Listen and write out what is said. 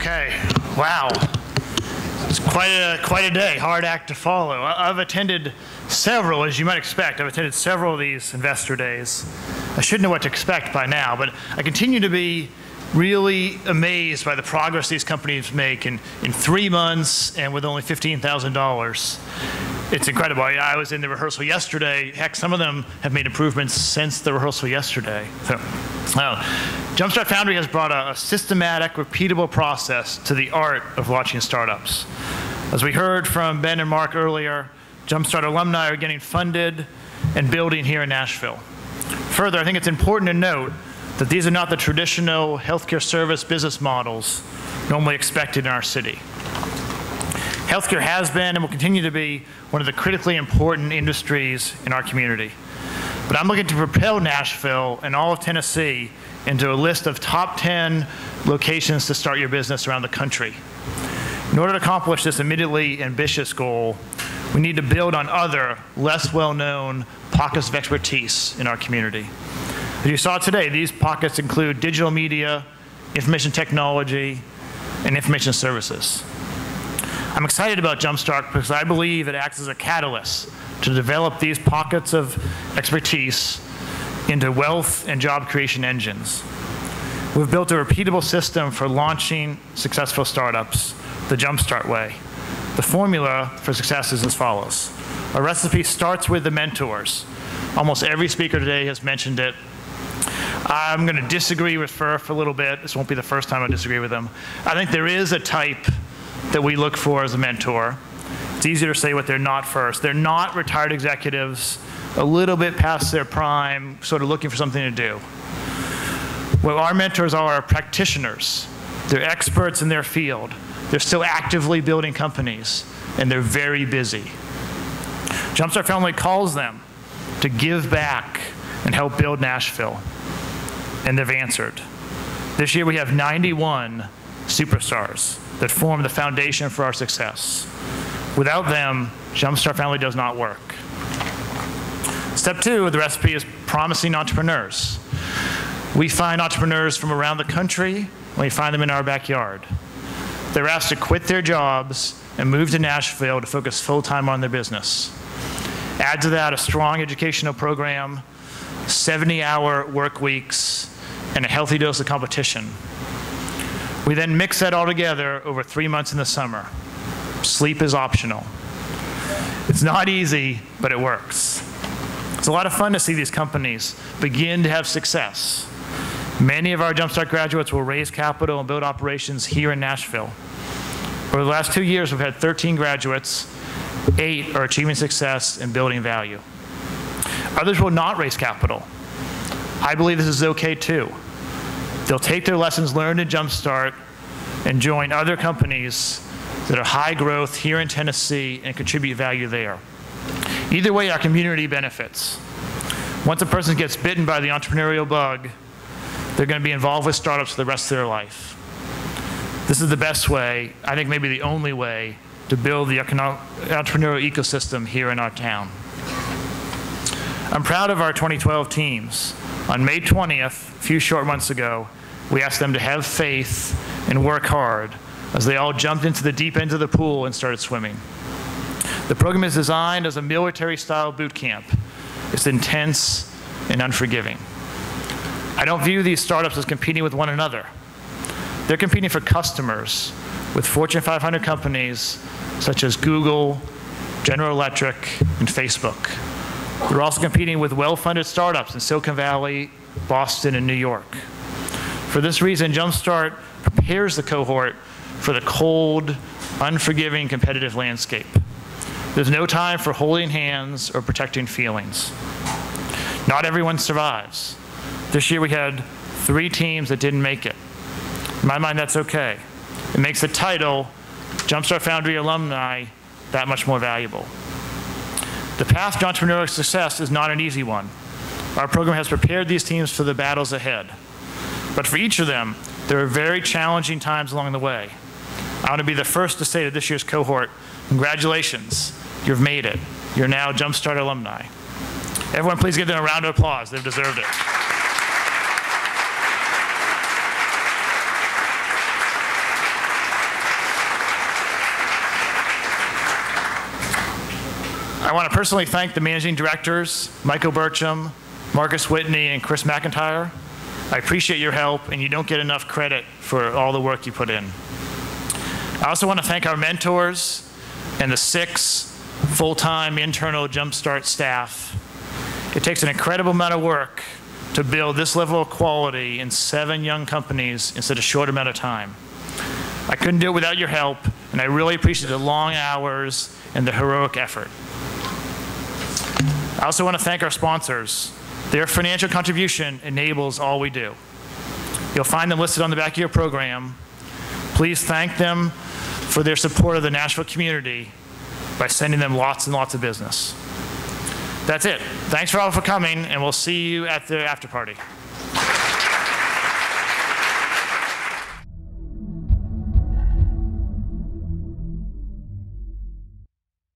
Okay, wow. It's quite a day, hard act to follow. I've attended several, as you might expect, I've attended several of these investor days. I should know what to expect by now, but I continue to be really amazed by the progress these companies make in 3 months and with only $15,000. It's incredible. I was in the rehearsal yesterday. Heck, some of them have made improvements since the rehearsal yesterday. So, Jumpstart Foundry has brought a systematic, repeatable process to the art of launching startups. As we heard from Ben and Mark earlier, Jumpstart alumni are getting funded and building here in Nashville. Further, I think it's important to note that these are not the traditional healthcare service business models normally expected in our city. Healthcare has been and will continue to be one of the critically important industries in our community. But I'm looking to propel Nashville and all of Tennessee into a list of top 10 locations to start your business around the country. In order to accomplish this immediately ambitious goal, we need to build on other, less well-known pockets of expertise in our community. As you saw today, these pockets include digital media, information technology, and information services. I'm excited about Jumpstart because I believe it acts as a catalyst to develop these pockets of expertise into wealth and job creation engines. We've built a repeatable system for launching successful startups, the Jumpstart way. The formula for success is as follows. Our recipe starts with the mentors. Almost every speaker today has mentioned it. I'm going to disagree with Fur for a little bit. This won't be the first time I disagree with him. I think there is a type that we look for as a mentor. It's easier to say what they're not first. They're not retired executives, a little bit past their prime, sort of looking for something to do. Well, our mentors are practitioners. They're experts in their field. They're still actively building companies, and they're very busy. Jumpstart Family calls them to give back and help build Nashville, and they've answered. This year we have 91 superstars that form the foundation for our success. Without them, Jumpstart Family does not work. Step 2 of the recipe is promising entrepreneurs. We find entrepreneurs from around the country, and we find them in our backyard. They're asked to quit their jobs and move to Nashville to focus full-time on their business. Add to that a strong educational program, 70-hour work weeks, and a healthy dose of competition. We then mix that all together over 3 months in the summer. Sleep is optional. It's not easy, but it works. It's a lot of fun to see these companies begin to have success. Many of our Jumpstart graduates will raise capital and build operations here in Nashville. Over the last 2 years, we've had 13 graduates. 8 are achieving success and building value. Others will not raise capital. I believe this is okay too. They'll take their lessons learned in Jumpstart and join other companies that are high growth here in Tennessee and contribute value there. Either way, our community benefits. Once a person gets bitten by the entrepreneurial bug, they're going to be involved with startups for the rest of their life. This is the best way, I think maybe the only way, to build the entrepreneurial ecosystem here in our town. I'm proud of our 2012 teams. On May 20th, a few short months ago, we asked them to have faith and work hard as they all jumped into the deep end of the pool and started swimming. The program is designed as a military-style boot camp. It's intense and unforgiving. I don't view these startups as competing with one another. They're competing for customers with Fortune 500 companies such as Google, General Electric, and Facebook. They're also competing with well-funded startups in Silicon Valley, Boston, and New York. For this reason, Jumpstart prepares the cohort for the cold, unforgiving, competitive landscape. There's no time for holding hands or protecting feelings. Not everyone survives. This year we had 3 teams that didn't make it. In my mind, that's okay. It makes the title, Jumpstart Foundry Alumni, that much more valuable. The path to entrepreneurial success is not an easy one. Our program has prepared these teams for the battles ahead. But for each of them, there are very challenging times along the way. I want to be the first to say to this year's cohort, congratulations, you've made it. You're now Jumpstart alumni. Everyone please give them a round of applause. They've deserved it. want to personally thank the managing directors, Michael Burcham, Marcus Whitney, and Chris McIntyre. I appreciate your help, and you don't get enough credit for all the work you put in. I also want to thank our mentors and the 6 full-time internal Jumpstart staff. It takes an incredible amount of work to build this level of quality in 7 young companies in such a short amount of time. I couldn't do it without your help, and I really appreciate the long hours and the heroic effort. I also want to thank our sponsors. Their financial contribution enables all we do. You'll find them listed on the back of your program. Please thank them for their support of the Nashville community by sending them lots and lots of business. That's it. Thanks for all for coming, and we'll see you at the after party.